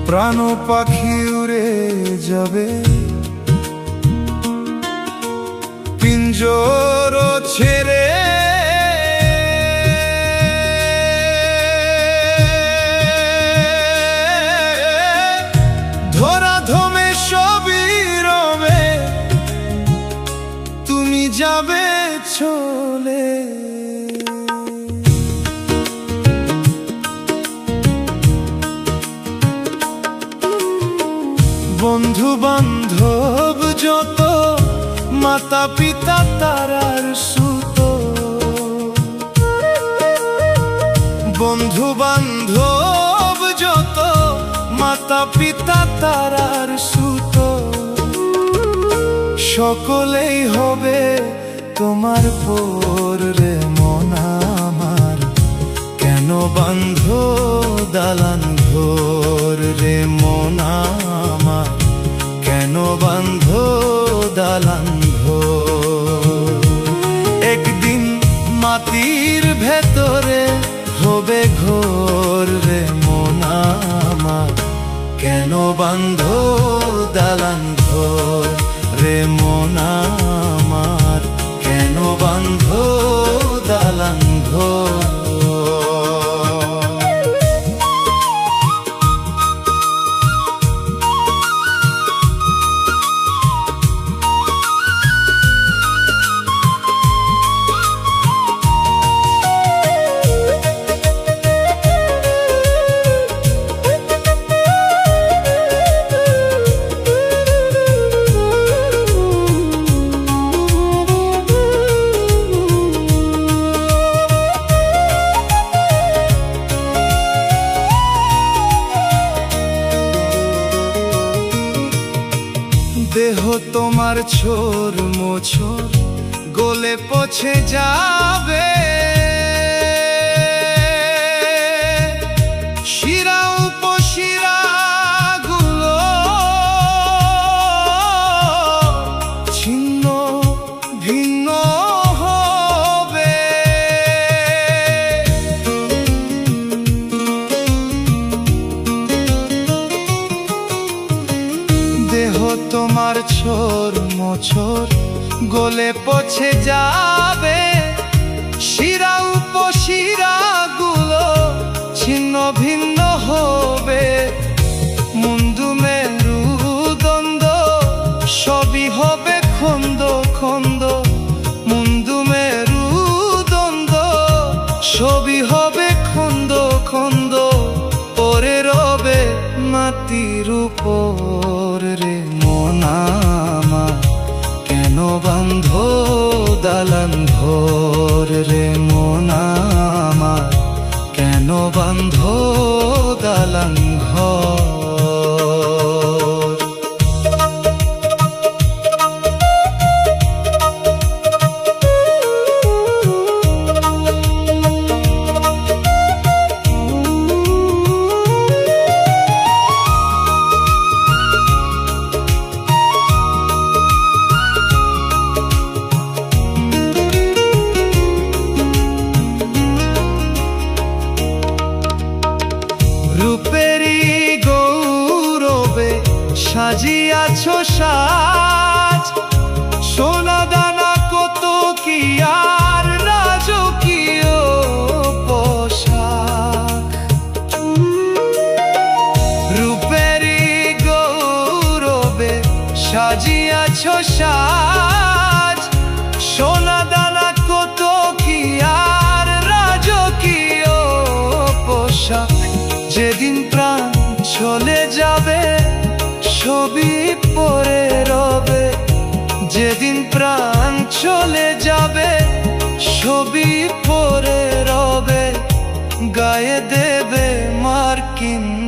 প্রাণ পাখি উড়ে যাবে, পিঞ্জর ছেড়ে ধরাধমে সবই রবে, তুমি যাবে চলে। বন্ধু বান্ধব যত, মাতা পিতা তারার সুত, বন্ধু বান্ধব যত, মাতা পিতা তারার সুত, সকলেই হবে তোমার পর রে মন আমার। কেন বান্ধ দালান ঘর রে মন আমার, কেন বান্ধ দালান ঘর? একদিন মাটির ভেতরে হবে ঘর রে মন আমার, কেন বান্ধ দালান ঘর রে মন আমার, কেন বান্ধ দালান ঘর? দেহ তোমার ছোর মোছর গলে পচে যাবে, শিরা উপশিরা গুলো ছিন্ন ভিন্ন হবে। দেহ তোমার ছোর মোছর গলে পচে যাবে, শিরা উপশিরা গুলো ছিন্ন ভিন্ন হবে। মুন্ডু মেরু দ্বন্দ্ব সবই হবে খন্দ খন্দ, মুন্ডু মেরু দ্বন্দ্ব সবই হবে খন্দ খন্দ। পরে রবে মাটির উপর রে মন আমার, কেন বান্ধ দালান ঘর রে মন আমার, কেন বান্ধ দালান ঘর? রূপেরই গৌরবে সাজিয়াছ সাজ, সোনা দানা কত কি আর রাজকীয় পোশাক। রূপেরই গৌরবে সাজিয়াছ সাজ, সোনা দানা কত কি আর রাজকীয় পোশাক। যেদিন প্রাণ চলে যাবে ছবি পরে রবে, যেদিন প্রাণ চলে যাবে ছবি পরে রবে। গায়ে দেবে মার কিন